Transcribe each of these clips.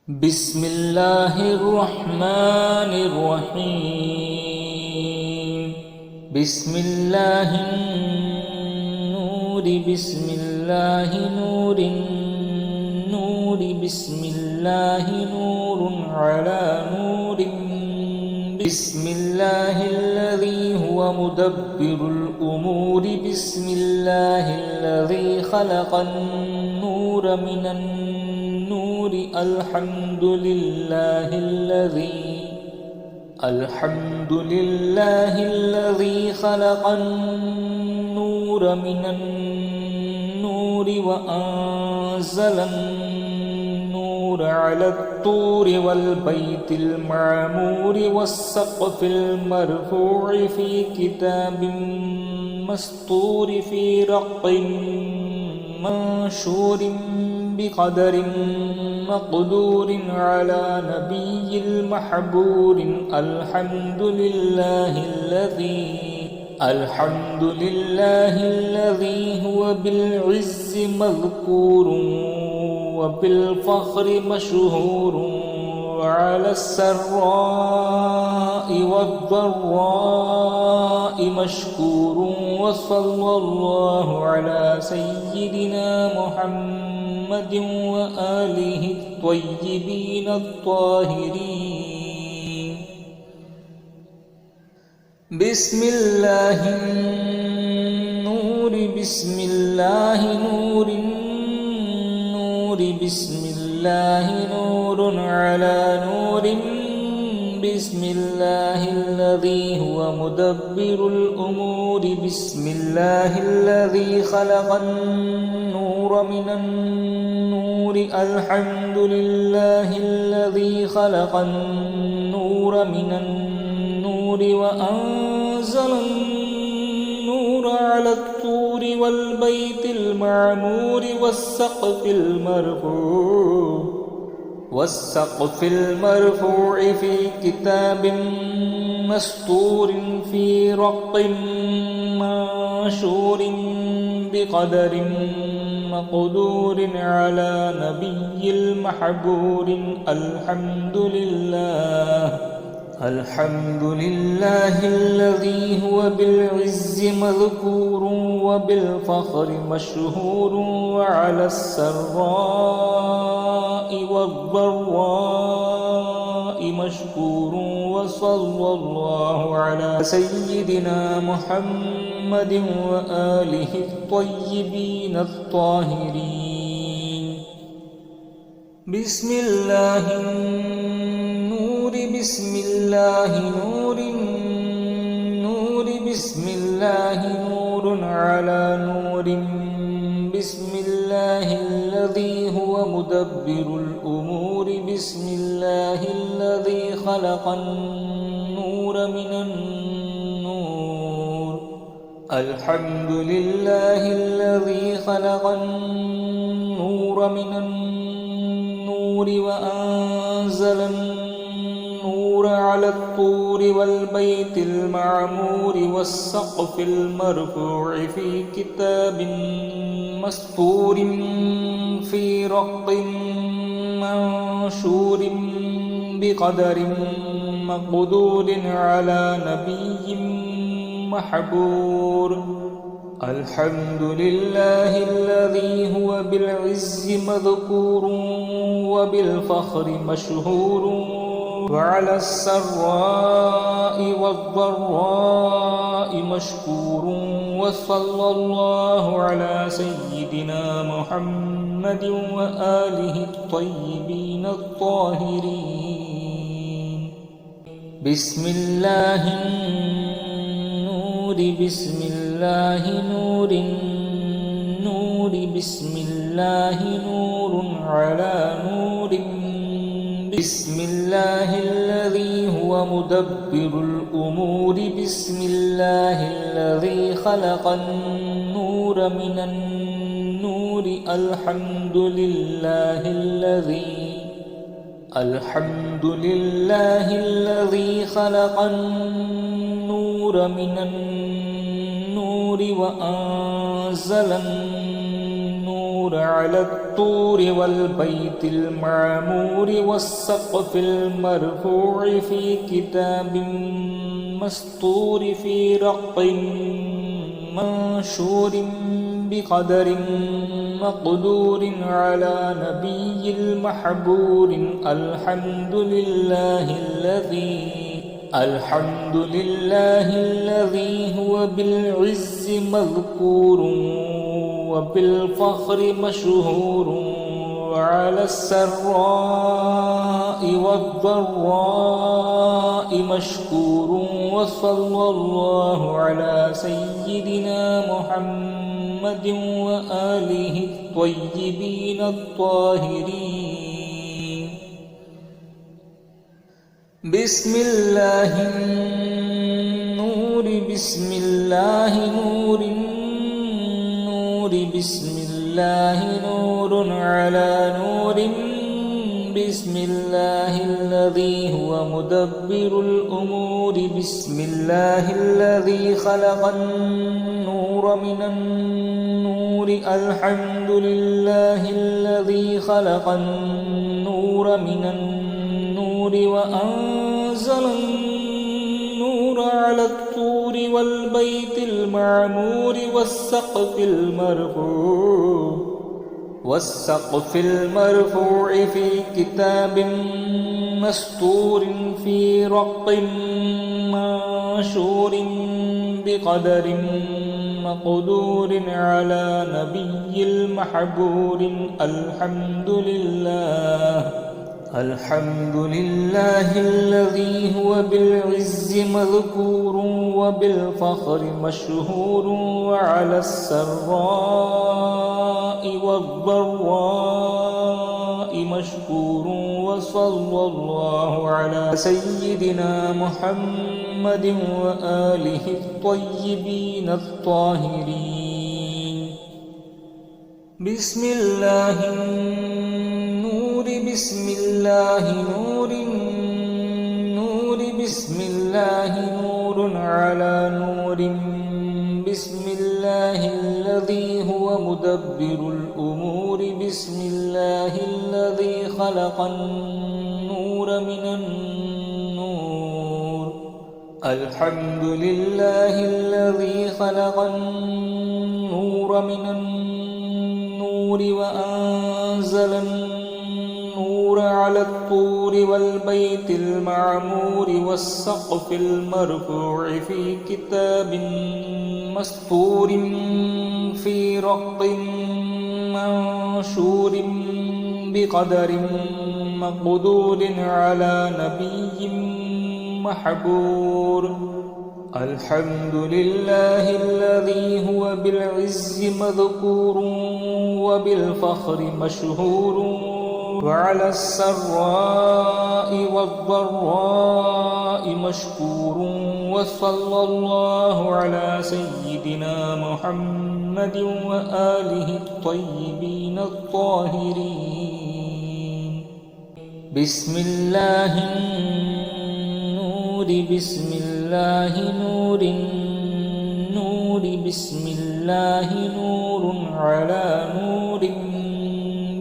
بسم الله الرحمن الرحيم. بسم الله النور بسم الله نور النور بسم الله نور على نور. بسم الله الذي هو مدبر الأمور. بسم الله الذي خلق النور من النور. الحمد لله الذي خلق النور من النور وأنزل النور على الطور والبيت المعمور والسقف المرفوع في كتاب مسطور في رق منشور بقدر مقدور على نبي المحبور. الحمد لله الذي هو بالعز مذكور وبالفخر مشهور وعلى السراء والضراء مشكور. وصلى الله على سيدنا محمد وآله الطيبين الطاهرين. بسم الله النور بسم الله نور النور بسم الله نور على نور. بسم الله الذي هو مدبر الأمور. بسم الله الذي خلق النور من النور. الحمد لله الذي خلق النور من النور وأنزل النور على الطور والبيت المعمور والسقف المرفوع في كتاب مسطور في رق منشور بقدر مقدور على نبي المحبور. الحمد لله الذي هو بالعز مذكور وبالفخر مشهور وعلى السراء والضراء مشكور. وصلى الله على سيدنا محمد وآله الطيبين الطاهرين. بسم الله النور بسم الله نور النور بسم الله نور على نور. بسم الله الذي هو مدبر الأمور. بسم الله الذي خلق النور من النور. الحمد لله الذي خلق النور من النور وأنزل النور على الطور والبيت المعمور والسقف المرفوع في كتاب مسطور في رق منشور بقدر مقدور على نبي محبور. الحمد لله الذي هو بالعز مذكور وبالفخر مشهور وعلى السراء والضراء مشكور. وصلى الله على سيدنا محمد وآله الطيبين الطاهرين. بسم الله النور بسم الله نور النور بسم الله نور على نور. بسم الله الذي هو مدبر الأمور. بسم الله الذي خلق النور من النور. الحمد لله الذي خلق النور من النور وأنزل النور على الطور والبيت المعمور والسقف المرفوع في كتاب مسطور في رق منشور بقدر مقدور على نبي المحبور. الحمد لله الذي هو بالعز مذكور وبالفخر مشهور وعلى السراء والضراء مشكور. وصلى الله على سيدنا محمد وآله الطيبين الطاهرين. بسم الله النور بسم الله نور النور بسم الله نور على نور. بسم الله الذي هو مدبر الأمور. بسم الله الذي خلق النور من النور. الحمد لله الذي خلق النور من النور وأنزل النور على الطور والبيت المعمور والسقف المرفوع في كتاب مسطور في رق منشور بقدر مقدور على نبي المحبور. الحمد لله الذي هو بالعز مذكور وبالفخر مشهور وعلى السراء والضراء مشكور. وصلى الله على سيدنا محمد وآله الطيبين الطاهرين. بسم الله النور بسم الله نور النور بسم الله نور على نور. بسم الله الذي هو مدبر الأمور. بسم الله الذي خلق النور من النور. الحمد لله الذي خلق النور من النور وأنزل النور على الطور والبيت المعمور والسقف المرفوع في كتاب مسطور في رق منشور بقدر مقدور على نبي محبور. الحمد لله الذي هو بالعز مذكور وبالفخر مشهور وعلى السراء والضراء مشكور. وصلى الله على سيدنا محمد وآله الطيبين الطاهرين. بسم الله النور بسم الله نور النور بسم الله نور على نور.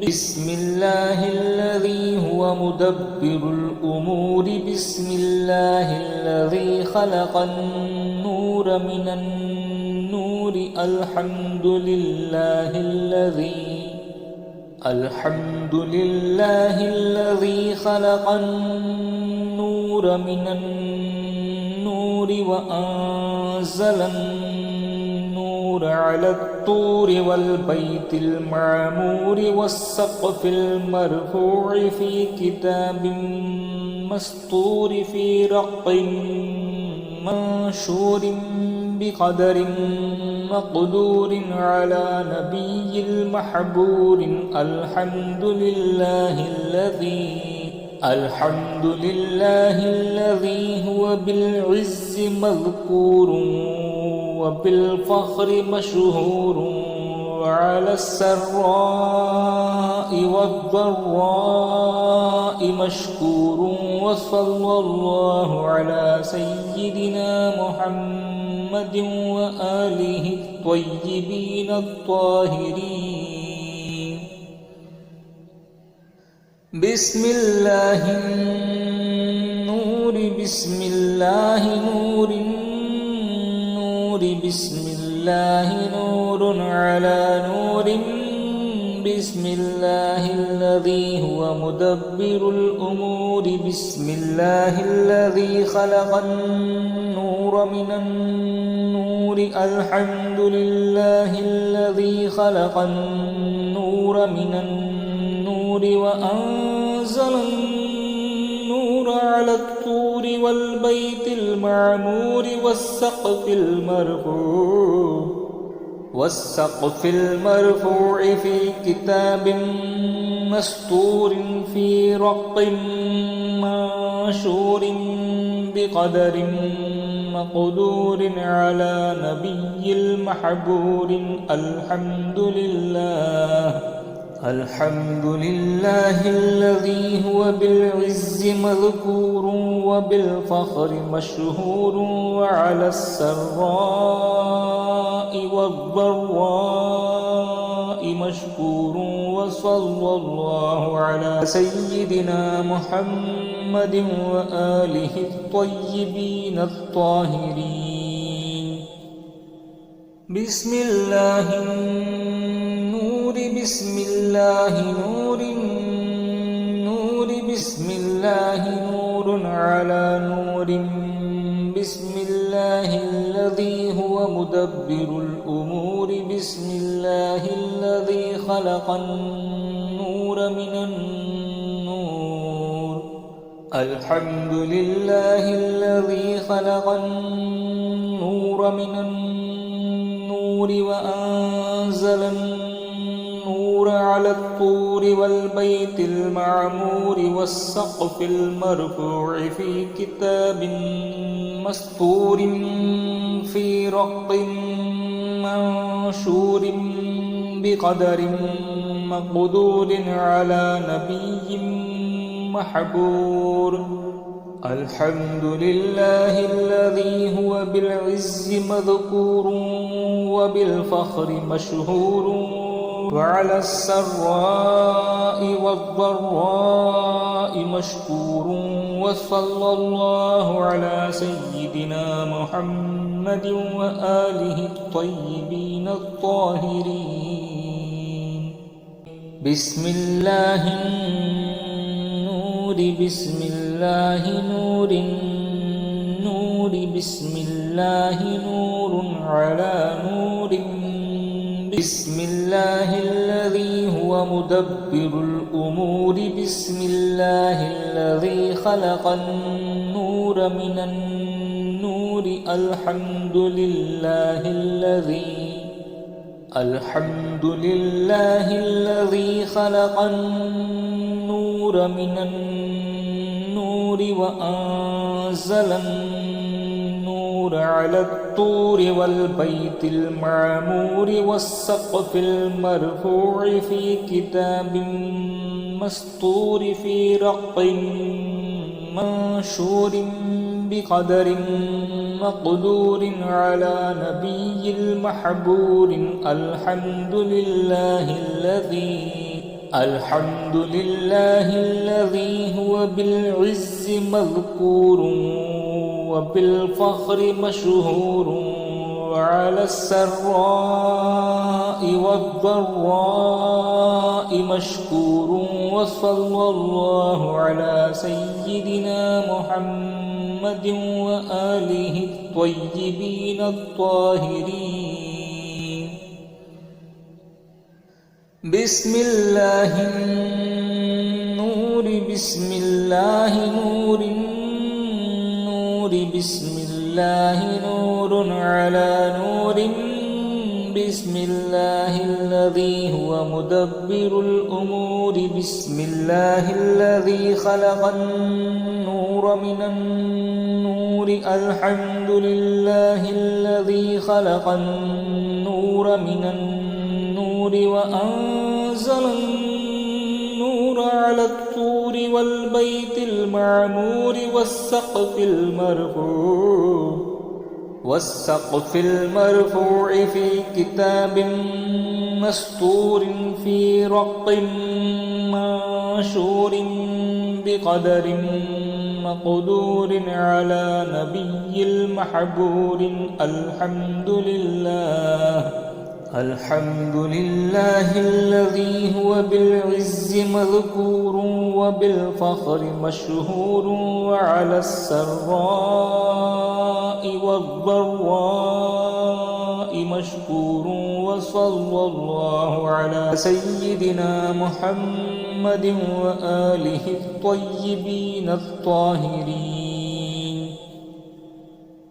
بسم الله الذي هو مدبر الأمور. بسم الله الذي خلق النور من النور. الحمد لله الذي خلق النور من النور وأنزل النور على الطور والبيت المعمور والسقف المرفوع في كتاب مسطور في رق منشور بقدر مقدور على نبي المحبور. الحمد لله الذي هو بالعز مذكور وبالفخر مشهور وعلى السراء والضراء مشكور. وصلى الله على سيدنا محمد وآله الطيبين الطاهرين. بسم الله النور بسم الله نور النور بسم الله نور على نور بسم الله الذي هو مدبر الأمور بسم الله الذي خلق النور من النور الحمد لله الذي خلق النور من النور وأنزل النور على الطور والبيت المعمور والسقف المرفوع في كتاب مسطور في رق منشور بقدر مقدور على نبي المحبور الحمد لله الذي هو بالعز مذكور وبالفخر مشهور وعلى السراء والضراء مشكور وصلى الله على سيدنا محمد وآله الطيبين الطاهرين بسم الله النور بسم الله نور النور بسم الله نور على نور بسم الله الذي هو مدبر الأمور بسم الله الذي خلق النور من النور الحمد لله الذي خلق النور من النور وأنزل النور على الطور والبيت المعمور والسقف المرفوع في كتاب مسطور في رق منشور بقدر مقدور على نبي محبور الحمد لله الذي هو بالعز مذكور وبالفخر مشهور وعلى السراء والضراء مشكور وصلى الله على سيدنا محمد وآله الطيبين الطاهرين بسم الله النور بسم الله نور النور بسم الله نور على نور بسم الله الذي هو مدبر الأمور بسم الله الذي خلق النور من النور الحمد لله الذي خلق النور من النور وأنزل النور على الطور والبيت المعمور والسقف المرفوع في كتاب مسطور في رق منشور بقدر مقدور على نبي المحبور الحمد لله الذي هو بالعز مذكور وبالفخر مشهور وعلى السراء والضراء مشكور وصلى الله على سيدنا محمد وآله الطيبين الطاهرين بسم الله النور بسم الله نور النور بسم الله نور على نور بسم الله الذي هو مدبر الأمور بسم الله الذي خلق النور من النور الحمد لله الذي خلق النور من النور وأنزل النور على الطور والبيت المعمور والسقف المرفوع في كتاب مستور في رق منشور بقدر مقدور على نبي المحبور. الحمد لله الذي هو بالعز مذكور وبالفخر مشهور وعلى السراء والضراء مشكور. وصلى الله على سيدنا محمد وآله الطيبين الطاهرين.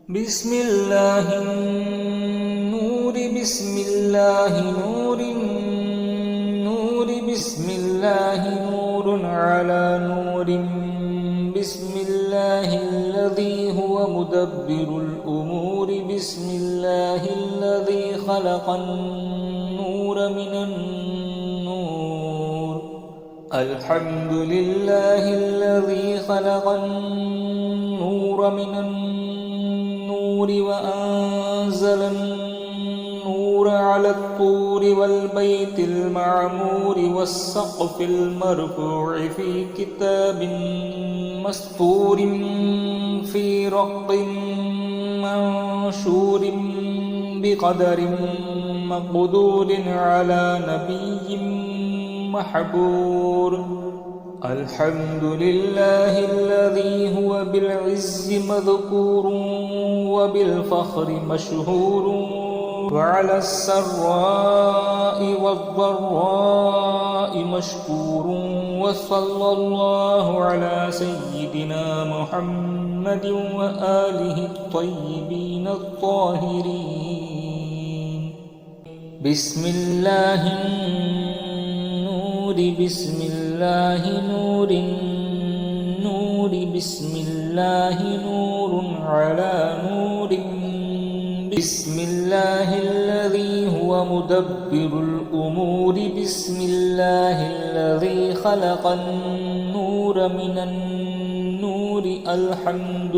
بسم الله النور بسم الله نور النور بسم الله نور على نور بسم الله الذي هو مدبر الأمور. بسم الله الذي خلق النور من النور. الحمد لله الذي خلق النور من النور وأنزل النور على الطور والبيت المعمور والسقف المرفوع في كتاب مسطور في رق منشور بقدر مقدور على نبي محبور. الحمد لله الذي هو بالعز مذكور وبالفخر مشهور وعلى السراء والضراء مشكور. وصلى الله على سيدنا محمد وآله الطيبين الطاهرين. بسم الله النور بسم الله نور النور بسم الله نور على نور. بسم الله الذي هو مدبر الأمور. بسم الله الذي خلق النور من النور. الحمد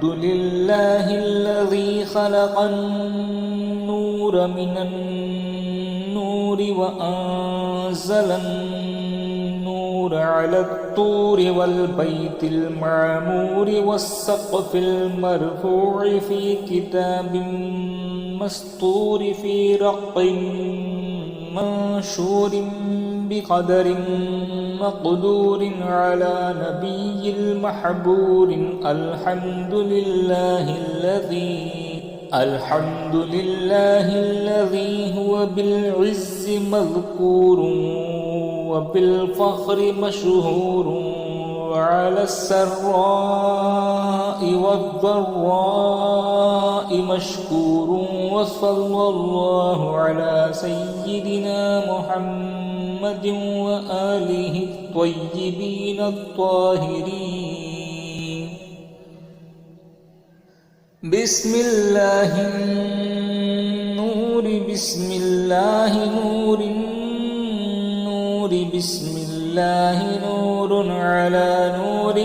لله الذي خلق النور من النور وأنزل النور على الطور والبيت المعمور والسقف المرفوع في كتاب مسطور في رق منشور بقدر مقدور على نبي المحبور. الحمد لله الذي هو بالعز مذكور وبالفخر مشهور وعلى السراء والضراء مشكور. وصلى الله على سيدنا محمد وآله الطيبين الطاهرين. بسم الله النور بسم الله نور النور بسم الله نور على نور.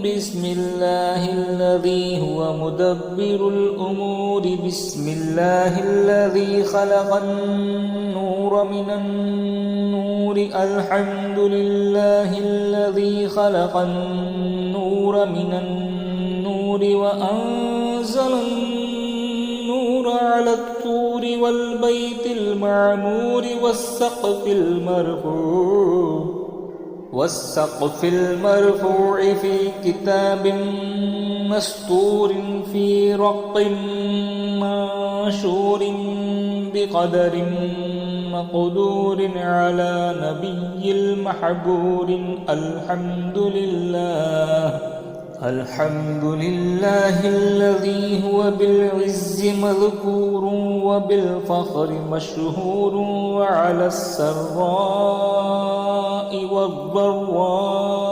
بسم الله الذي هو مدبر الأمور. بسم الله الذي خلق النور من النور. الحمد لله الذي خلق النور من النور وأنزل النور على الطور والبيت المعمور والسقف المرفوع في كتاب مسطور في رق منشور بقدر مقدور على نبي المحبور. الحمد لله الذي هو بالعز مذكور وبالفخر مشهور وعلى السراء والضراء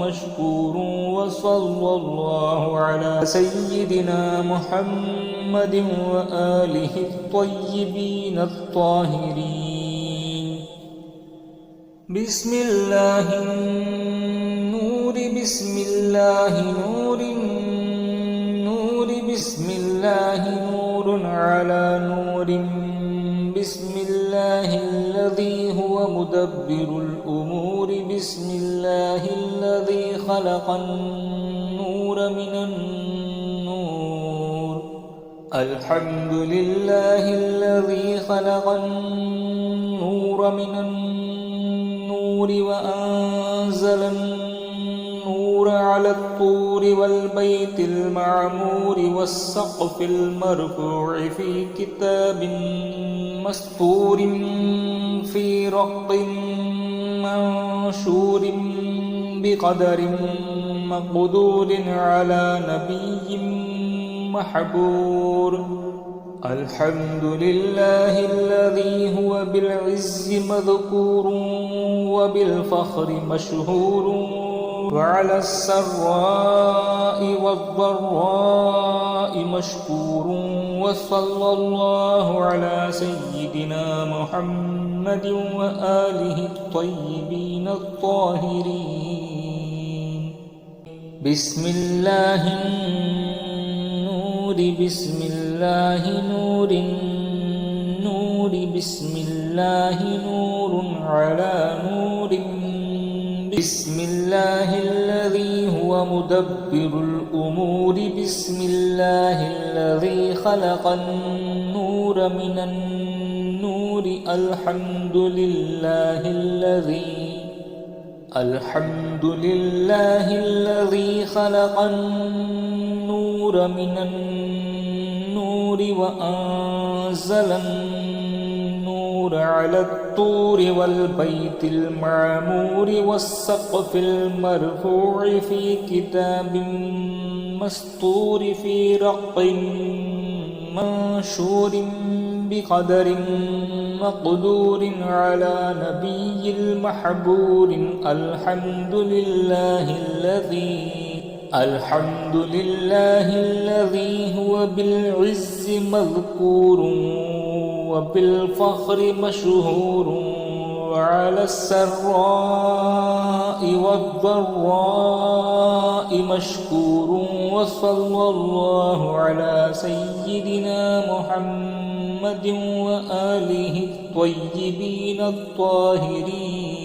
مشكور. وصلى الله على سيدنا محمد وآله الطيبين الطاهرين. بسم الله النور بسم الله نور النور بسم الله على نور بسم الله الذي هو مدبر الأمور بسم الله الذي خلق النور من النور الحمد لله الذي خلق النور من النور وأنزل النور على الطور والبيت المعمور والسقف المرفوع في كتاب مسطور في رق منشور بقدر مقدور على نبي محبور الحمد لله الذي هو بالعز مذكور وبالفخر مشهور وعلى السراء والضراء مشكور وصلى الله على سيدنا محمد وآله الطيبين الطاهرين بسم الله النور بسم الله نور النور بسم الله نور على نور بسم الله الذي هو مدبر الأمور بسم الله الذي خلق النور من النور الحمد لله الذي خلق النور من النور وأنزل النور على الطور والبيت المعمور والسقف المرفوع في كتاب مسطور في رق منشور بقدر مقدور على نبي المحبور الحمد لله الذي هو بالعز مذكور وبالفخر مشهور وعلى السراء والضراء مشكور وصلى الله على سيدنا محمد وآله الطيبين الطاهرين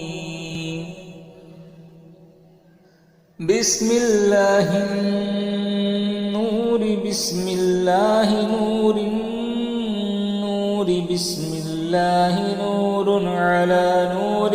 بسم الله النور بسم الله نور بسم الله نور على نور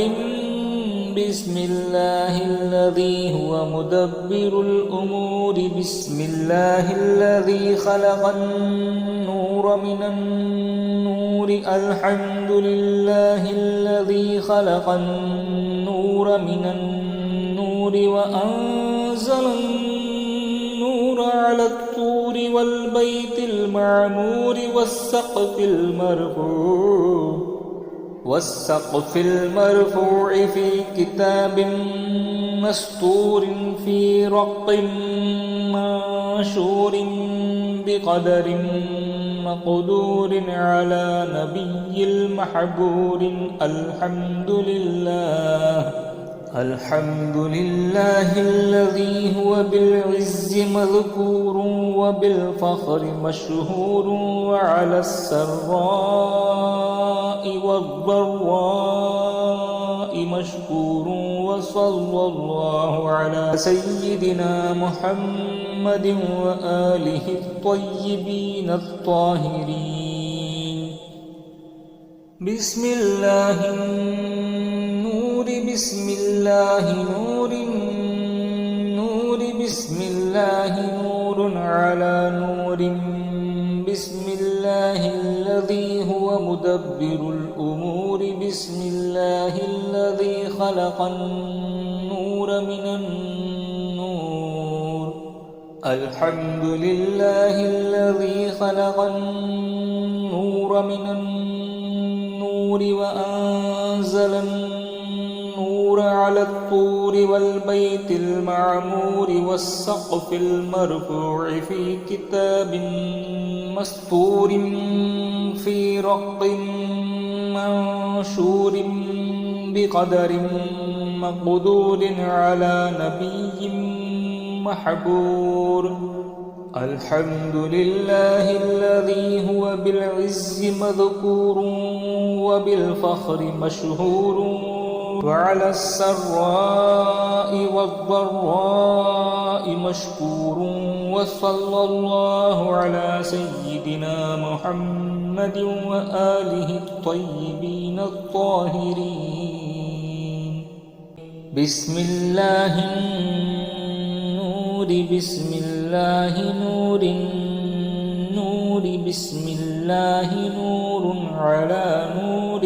بسم الله الذي هو مدبر الأمور بسم الله الذي خلق النور من النور الحمد لله الذي خلق النور من النور وأنزل النور على الطور والبيت المعمور والسقف المرفوع في كتاب مسطور في رق منشور بقدر مقدور على نبي المحبور الحمد لله الذي هو بالعز مذكور وبالفخر مشهور وعلى السراء والضراء مشكور وصلى الله على سيدنا محمد وآله الطيبين الطاهرين بسم الله النور بسم الله نور النور بسم الله نور على نور بسم الله الذي هو مدبر الأمور بسم الله الذي خلق النور من النور الحمد لله الذي خلق النور من النور وأنزل النور على الطور والبيت المعمور والسقف المرفوع في كتاب مسطور في رق منشور بقدر مقدور على نبي محبور الحمد لله الذي هو بالعز مذكور وبالفخر مشهور وعلى السراء والضراء مشكور وصلى الله على سيدنا محمد وآله الطيبين الطاهرين. بسم الله النور بسم الله نور النور بسم الله نور على نور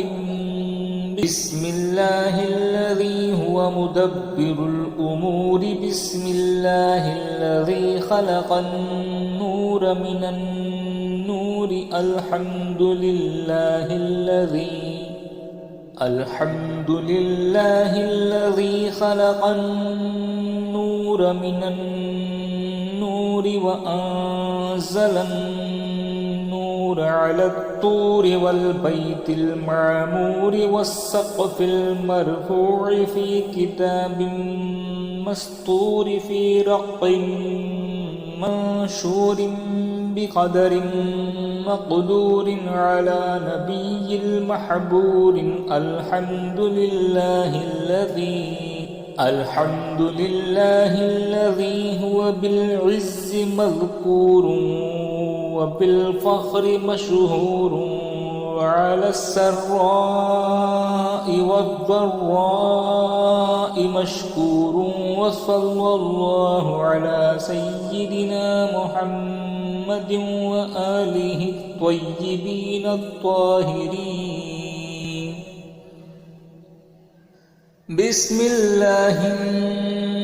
بسم الله الذي هو مدبر الأمور بسم الله الذي خلق النور من النور الحمد لله الذي خلق النور من النور وأنزل النور على الطور والبيت المعمور والسقف المرفوع في كتاب مسطور في رق منشور بقدر مقدور على نبي المحبور الحمد لله الذي هو بالعز مذكور وبالفخر مشهور وعلى السراء والضراء مشكور وصلى الله على سيدنا محمد وآله الطيبين الطاهرين. بسم الله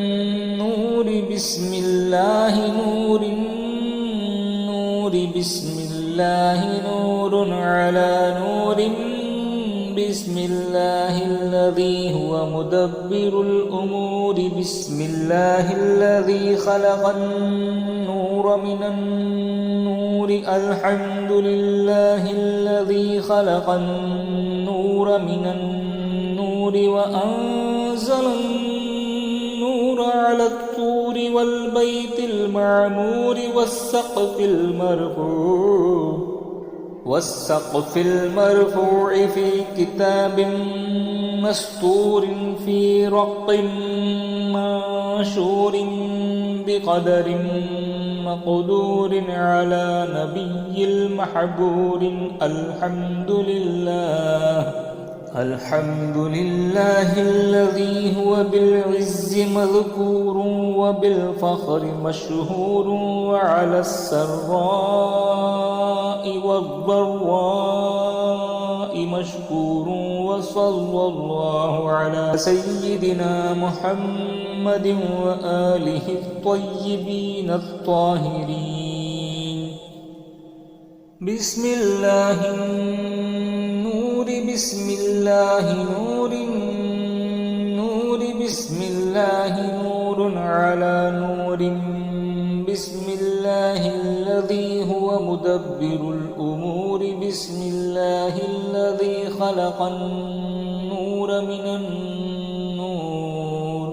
النور بسم الله نور النور بسم الله نور على نور بسم الله الذي هو مدبر الأمور بسم الله الذي خلق النور من النور الحمد لله الذي خلق النور من النور وأنزل النور على الطور والبيت المعمور والسقف المرفوع في كتاب مسطور في رق منشور بقدر مقدور على نبي المحبور الحمد لله الذي هو بالعز مذكور وبالفخر مشهور وعلى السراء والضراء مشكور وصلى الله على سيدنا محمد وآله الطيبين الطاهرين. بسم الله النور بسم الله نور النور بسم الله نور على نور بسم الله الذي هو مدبر الأمور بسم الله الذي خلق النور من النور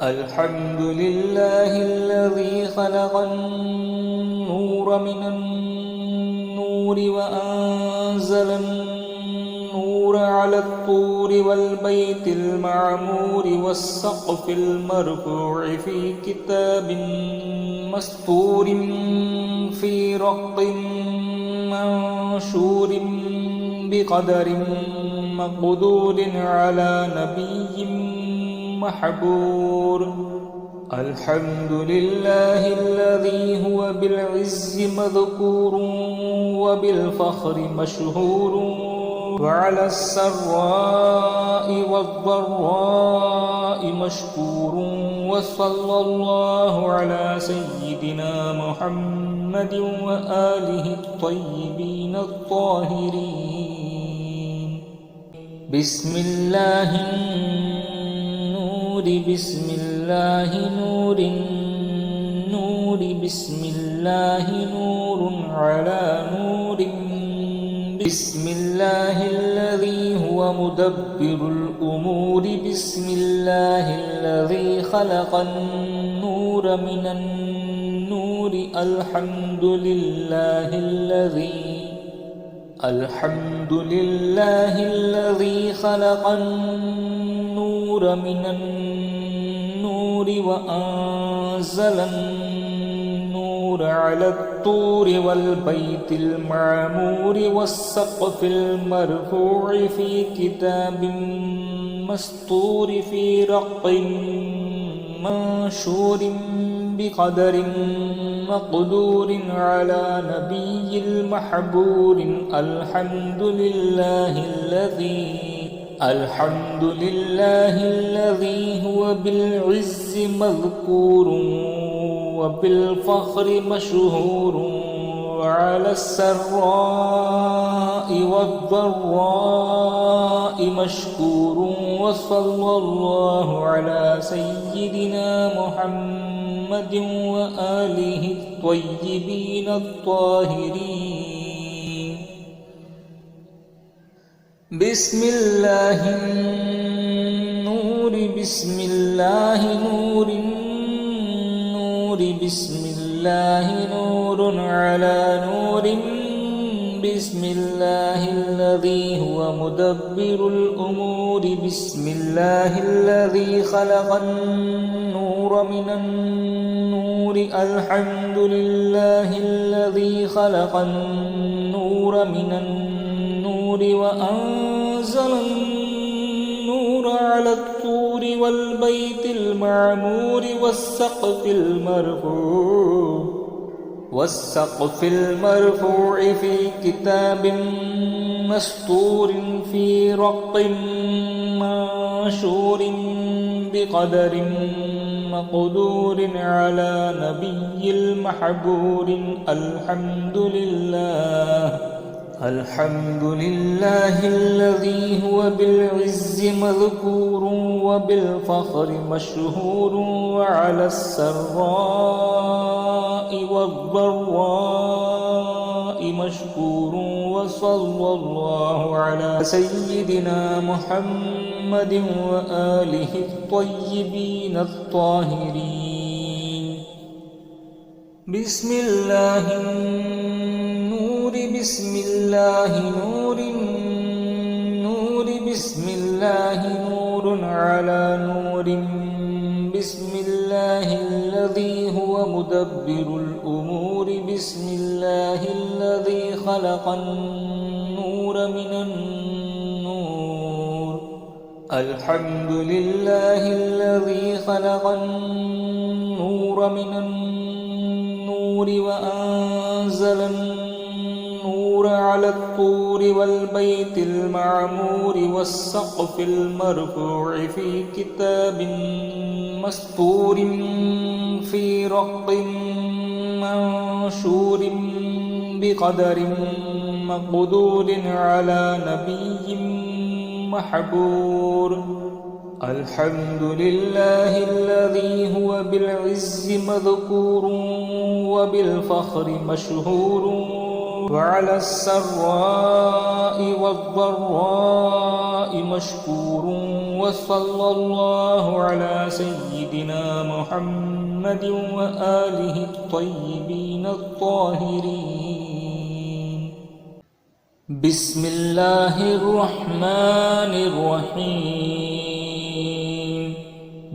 الحمد لله الذي خلق النور من النور وأنزل النور على الطور والبيت المعمور والسقف المرفوع في كتاب مسطور في رق منشور بقدر مقدور على نبي محبور الحمد لله الذي هو بالعز مذكور وبالفخر مشهور وعلى السراء والضراء مشكور وصلى الله على سيدنا محمد وآله الطيبين الطاهرين. بسم الله النور بسم الله نور النور بسم الله نور على نور بسم الله الذي هو مدبر الأمور بسم الله الذي خلق النور من النور النور الحمد لله الذي خلق النور من النور وأنزل النور على الطور والبيت المعمور والسقف المرفوع في كتاب مسطور في رق منشور بقدر مقدور على نبي المحبور الحمد لله الذي هو بالعز مذكور وبالفخر مشهور وعلى السراء والضراء مشكور وصلى الله على سيدنا محمد وآله الطيبين الطاهرين. بسم الله النور بسم الله نور النور بسم الله نور على نور بسم الله الذي هو مدبر الأمور بسم الله الذي خلق النور من النور الحمد لله الذي خلق النور من النور وأنزل النور على الطور والبيت المعمور والسقف المرفوع في كتاب مسطور في رق منشور بقدر مقدور على نبي المحبور الحمد لله الذي هو بالعز مذكور وبالفخر مشهور وعلى السراء والضراء مشكور وصلى الله على سيدنا محمد وآله الطيبين الطاهرين. بسم الله النور بسم الله نور النور بسم الله نور على نور بسم الله الذي هو مدبر الأمور بسم الله الذي خلق النور من النور الحمد لله الذي خلق النور من النور وأنزل النور على الطور والبيت المعمور والسقف المرفوع في كتاب مسطور في رق منشور بقدر مقدور على نبي محبور الحمد لله الذي هو بالعز مذكور وبالفخر مشهور وعلى السراء والضراء مشكور وصلى الله على سيدنا محمد وآله الطيبين الطاهرين. بسم الله الرحمن الرحيم.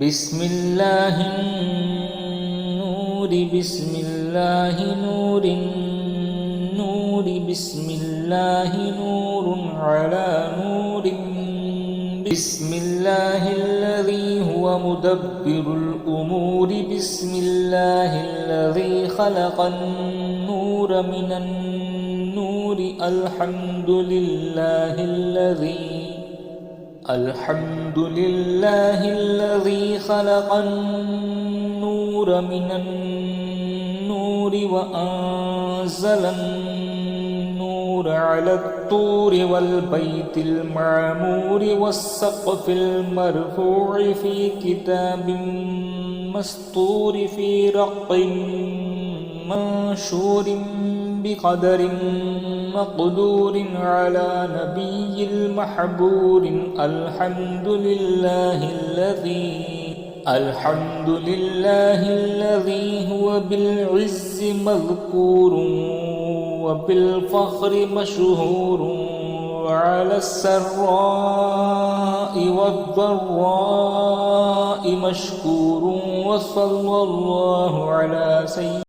بسم الله النور بسم الله نور النور بسم الله نور على نور بسم الله الذي هو مدبر الأمور بسم الله الذي خلق النور من النور الحمد لله الذي خلق النور من النور وأنزل النور على الطور والبيت المعمور والسقف المرفوع في كتاب مسطور في رق منشور بقدر مقدور على نبي المحبور الحمد الحمد لله الذي هو بالعز مذكور وبالفخر مشهور وعلى السراء والضراء مشكور وصلى الله على سيدنا